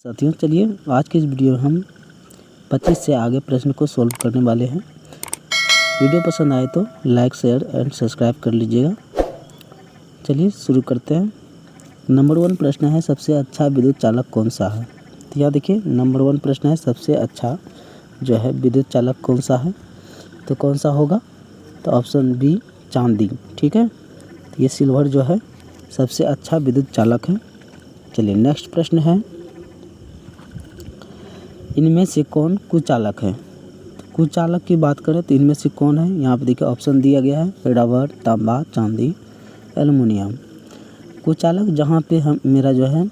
साथियों, चलिए आज की इस वीडियो में हम 25 से आगे प्रश्न को सॉल्व करने वाले हैं। वीडियो पसंद आए तो लाइक, शेयर एंड सब्सक्राइब कर लीजिएगा। चलिए शुरू करते हैं। नंबर 1 प्रश्न है, सबसे अच्छा विद्युत चालक कौन सा है। तो यहाँ देखिए, नंबर 1 प्रश्न है, सबसे अच्छा जो है विद्युत चालक कौन सा है। तो कौन सा होगा, तो ऑप्शन बी चांदी। ठीक है, तो ये सिल्वर जो है सबसे अच्छा विद्युत चालक है। चलिए नेक्स्ट प्रश्न है, इनमें से कौन कुचालक है। तो कुचालक की बात करें तो इनमें से कौन है, यहाँ पे देखिए ऑप्शन दिया गया है, रबर, तांबा, चांदी, एल्युमिनियम। कुचालक जहाँ पे हम मेरा जो है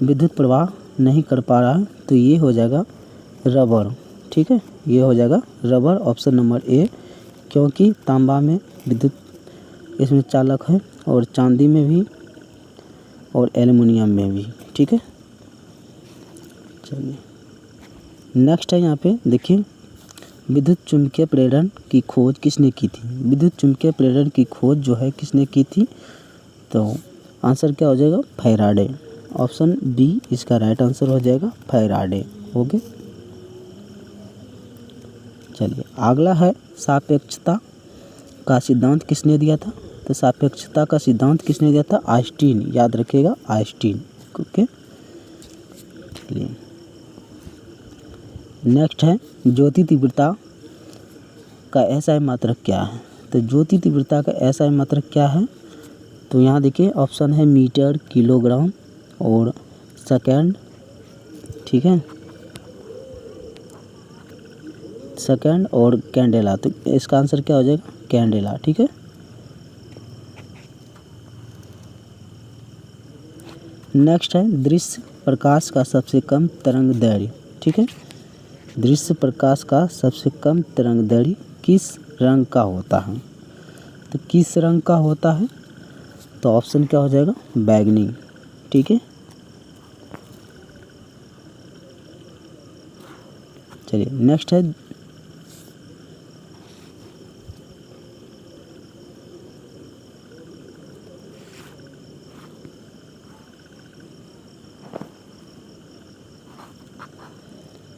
विद्युत प्रवाह नहीं कर पा रहा है तो ये हो जाएगा रबर। ठीक है, ये हो जाएगा रबर, ऑप्शन नंबर ए, क्योंकि तांबा में विद्युत इसमें चालक है और चांदी में भी और एल्युमिनियम में भी। ठीक है, चलिए नेक्स्ट है, यहाँ पे देखिए, विद्युत चुम्बकीय प्रेरण की खोज किसने की थी। विद्युत चुम्बकीय प्रेरण की खोज जो है किसने की थी, तो आंसर क्या हो जाएगा, फैराडे। ऑप्शन बी इसका राइट आंसर हो जाएगा, फैराडे। ओके, चलिए अगला है, सापेक्षता का सिद्धांत किसने दिया था। तो सापेक्षता का सिद्धांत किसने दिया था, आइंस्टीन। याद रखिएगा, आइंस्टीन। ओके, चलिए नेक्स्ट है, ज्योति तीव्रता का एसआई मात्रक क्या है। तो ज्योति तीव्रता का एसआई मात्रक क्या है, तो यहाँ देखिए ऑप्शन है मीटर, किलोग्राम और सेकंड। ठीक है, सेकंड और कैंडेला, तो इसका आंसर क्या हो जाएगा, कैंडेला। ठीक है, नेक्स्ट है, दृश्य प्रकाश का सबसे कम तरंग दैर्घ्य। ठीक है, दृश्य प्रकाश का सबसे कम तरंग दैर्घ्य किस रंग का होता है। तो किस रंग का होता है, तो ऑप्शन क्या हो जाएगा, बैगनी। ठीक है, चलिए नेक्स्ट है,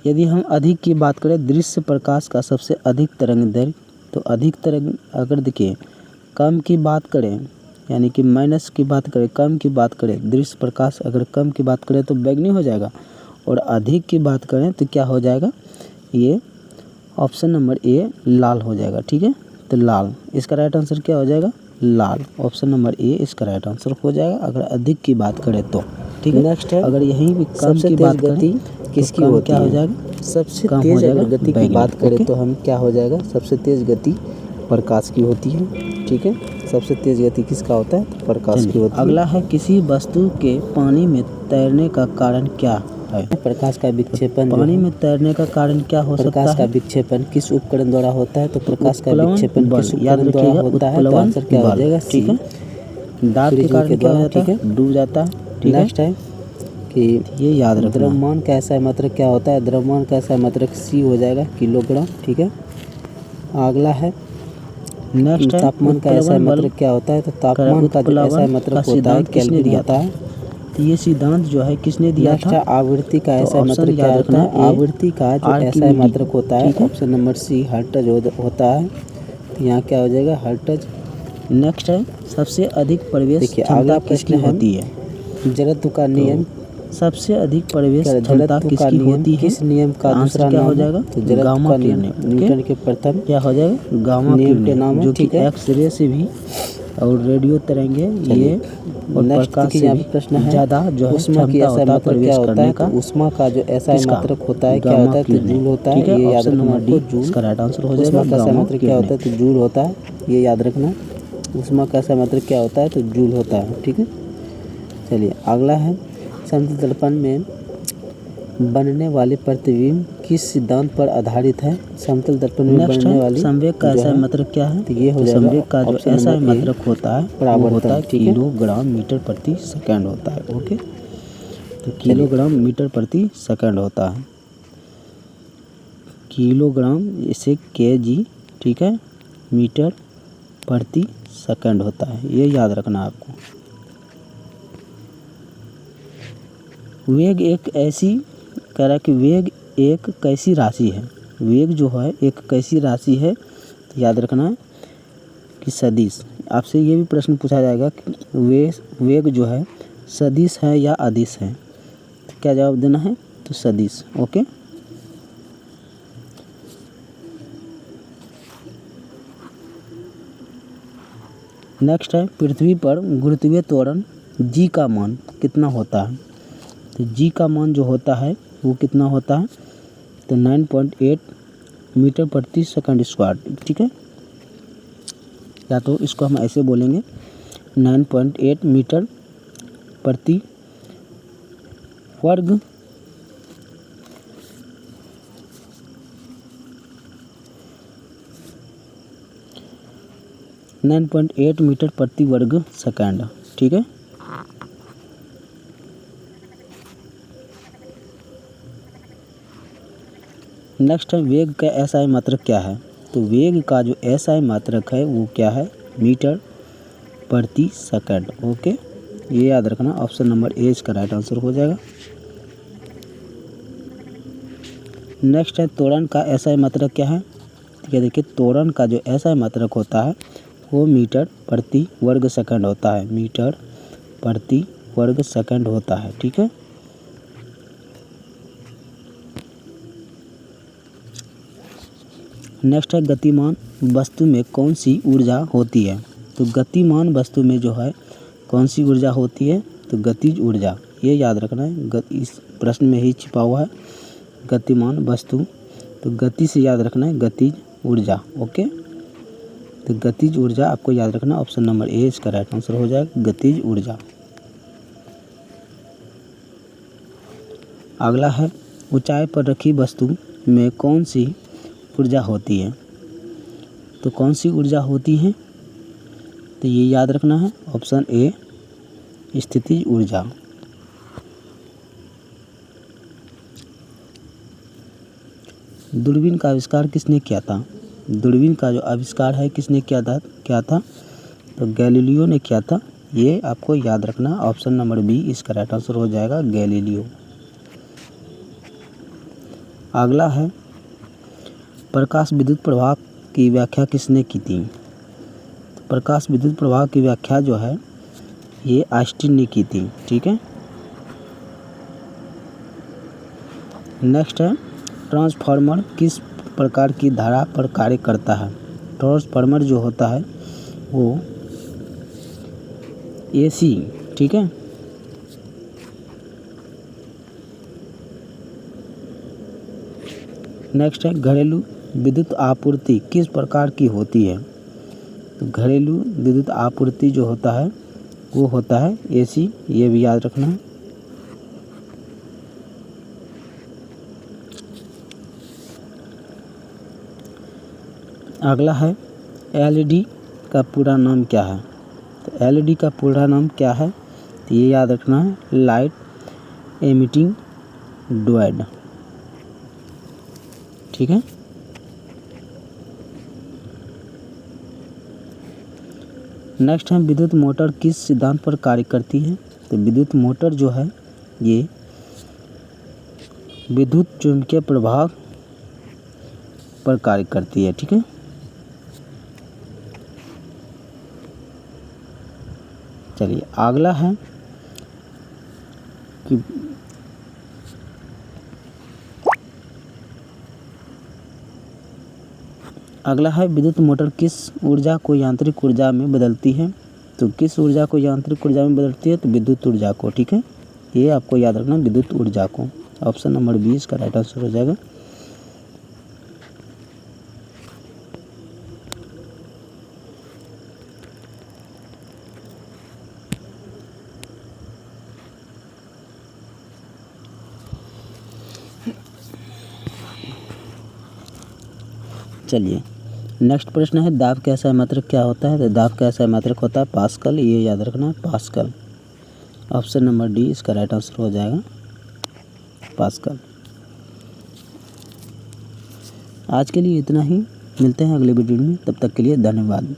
यदि हम अधिक की बात करें, दृश्य प्रकाश का सबसे अधिक तरंग दैर्घ्य, तो अधिक तरंग अगर देखिए कम की बात करें, यानी कि माइनस की बात करें, कम की बात करें, दृश्य प्रकाश अगर कम की बात करें तो बैगनी हो जाएगा, और अधिक की बात करें तो क्या हो जाएगा, ये ऑप्शन नंबर ए लाल हो जाएगा। ठीक है, तो लाल, इसका राइट आंसर क्या हो जाएगा, लाल। ऑप्शन नंबर ए इसका राइट आंसर हो जाएगा अगर अधिक की बात करें तो। ठीक है, नेक्स्ट है, अगर यहीं भी कम की बात करें किसकी तो क्या हो जाएगा, सबसे तेज अगर गति की बात करें तो हम क्या हो जाएगा, सबसे तेज गति प्रकाश की होती है। ठीक है, सबसे तेज गति किसका होता है, तो प्रकाश की होती है। अगला है, किसी वस्तु के पानी में तैरने का कारण क्या है। प्रकाश का विक्षेपण, पानी में तैरने का कारण क्या हो सकता है। प्रकाश का विक्षेपण किस उपकरण द्वारा होता है, तो प्रकाश का विक्षेपण किस उपकरण द्वारा होता है, तो आंसर क्या हो जाएगा, ठीक है, दाब के कारण क्या हो जाता है, डूब जाता है। नेक्स्ट है कि ये याद रखना, द्रव्यमान का एसआई मात्रक क्या होता है, द्रव्यमान का एसआई मात्रक सी हो जाएगा, किलोग्राम। ठीक है, अगला है, नेक्स्ट तापमान का एसआई मात्रक क्या होता है, तो तापमान का जो एसआई मात्रक होता है केल्विन होता है। तो ये सिद्धांत जो है किसने दिया था, आवृत्ति का एसआई मात्रक क्या होता है, आवृत्ति का जो एसआई मात्रक होता है, ऑप्शन नंबर सी हर्ट्ज होता है। तो यहाँ क्या हो जाएगा, हर्ट्ज। नेक्स्ट है, सबसे अधिक प्रवेश क्षमता किसकी होती है। जड़त्व का नियम, सबसे अधिक प्रवेश क्षमता किसकी होती है, किस नियम का दूसरा क्या हो जाएगा, तो जड़त्व का नियम। न्यूटन के प्रथम क्या हो जाएगा, गामा नियम के नाम है, जो कि एक्स रे से भी और रेडियो तरंगे ये और प्रकाश से भी प्रश्न है, ज़्यादा जो है उष्मा की एसआई मात्रक क्या होता है, तो उष्मा का जो एसआई मात्रक होता है क्या होता है, तो जूल होता है। ये याद रखना, जूल इसका राइट आंसर हो जाएगा। उष्मा का एसआई मात्रक क्या होता है, तो जूल होता है, ये याद रखना। उष्मा का एसआई मात्रक क्या होता है, तो जूल होता है। ठीक है, चलिए अगला है, समतल दर्पण में बनने वाले प्रतिबिंब किस सिद्धांत पर आधारित है। समतल दर्पण में बनने वाली संवेग का एसआई मात्रक क्या है, तो ये हो जाएगा, संवेग का जो एसआई मात्रक होता है वो होता है किलोग्राम मीटर प्रति सेकंड होता है। ओके, तो किलोग्राम मीटर प्रति सेकंड होता है, किलोग्राम इसे केजी, ठीक है, मीटर प्रति सेकंड होता है, ये याद रखना आपको। वेग एक ऐसी कह रहा है कि वेग एक कैसी राशि है। वेग जो है एक कैसी राशि है, तो याद रखना है कि सदिश। आपसे ये भी प्रश्न पूछा जाएगा कि वेग जो है सदिश है या अदिश है, तो क्या जवाब देना है, तो सदिश। ओके। नेक्स्ट है, पृथ्वी पर गुरुत्वीय त्वरण जी का मान कितना होता है। तो जी का मान जो होता है वो कितना होता है, तो 9.8 मीटर प्रति सेकंड स्क्वायर। ठीक है, या तो इसको हम ऐसे बोलेंगे 9.8 मीटर प्रति वर्ग 9.8 मीटर प्रति वर्ग सेकंड। ठीक है, नेक्स्ट है, वेग का एसआई मात्रक क्या है। तो वेग का जो एसआई मात्रक है वो क्या है, मीटर प्रति सेकंड। ओके, ये याद रखना, ऑप्शन नंबर ए इसका राइट आंसर हो जाएगा। नेक्स्ट है, त्वरण का एसआई मात्रक क्या है। ठीक है, देखिए त्वरण का जो एसआई मात्रक होता है वो मीटर प्रति वर्ग सेकंड होता है, मीटर प्रति वर्ग सेकंड होता है। ठीक है, नेक्स्ट है, गतिमान वस्तु में कौन सी ऊर्जा होती है। तो गतिमान वस्तु में जो है कौन सी ऊर्जा होती है, तो गतिज ऊर्जा। ये याद रखना है, इस प्रश्न में ही छिपा हुआ है गतिमान वस्तु, तो गति से याद रखना है गतिज ऊर्जा। ओके, तो गतिज ऊर्जा आपको याद रखना, ऑप्शन नंबर ए इसका राइट आंसर हो जाएगा, गतिज ऊर्जा। अगला है, ऊंचाई पर रखी वस्तु में कौन सी ऊर्जा होती है। तो कौन सी ऊर्जा होती है, तो ये याद रखना है, ऑप्शन ए स्थितिज ऊर्जा। दूरबीन का आविष्कार किसने किया था। दूरबीन का जो आविष्कार है किसने किया था, तो गैलीलियो ने किया था। ये आपको याद रखना, ऑप्शन नंबर बी इसका राइट आंसर हो जाएगा, गैलीलियो। अगला है, प्रकाश विद्युत प्रवाह की व्याख्या किसने की थी। प्रकाश विद्युत प्रवाह की व्याख्या जो है ये आइंस्टीन ने की थी। ठीक है, नेक्स्ट है, ट्रांसफार्मर किस प्रकार की धारा पर कार्य करता है। ट्रांसफार्मर जो होता है वो एसी। ठीक है, नेक्स्ट है, घरेलू विद्युत आपूर्ति किस प्रकार की होती है। तो घरेलू विद्युत आपूर्ति जो होता है वो होता है एसी, ये भी याद रखना है। अगला है, एलईडी का पूरा नाम क्या है। तो एलईडी का पूरा नाम क्या है, तो ये याद रखना है, लाइट एमिटिंग डायोड। ठीक है, नेक्स्ट है, विद्युत मोटर किस सिद्धांत पर कार्य करती है। तो विद्युत मोटर जो है ये विद्युत चुंबकीय प्रभाव पर कार्य करती है। ठीक है, चलिए अगला है कि अगला है, विद्युत मोटर किस ऊर्जा को यांत्रिक ऊर्जा में बदलती है। तो किस ऊर्जा को यांत्रिक ऊर्जा में बदलती है, तो विद्युत ऊर्जा को। ठीक है, ये आपको याद रखना, विद्युत ऊर्जा को। ऑप्शन नंबर 20 का राइट आंसर हो जाएगा। चलिए नेक्स्ट प्रश्न है, दाब का एसआई मात्रक क्या होता है। तो दाब का एसआई मात्रक होता है पास्कल, ये याद रखना, पास्कल। ऑप्शन नंबर डी इसका राइट आंसर हो जाएगा, पास्कल। आज के लिए इतना ही, मिलते हैं अगले वीडियो में, तब तक के लिए धन्यवाद।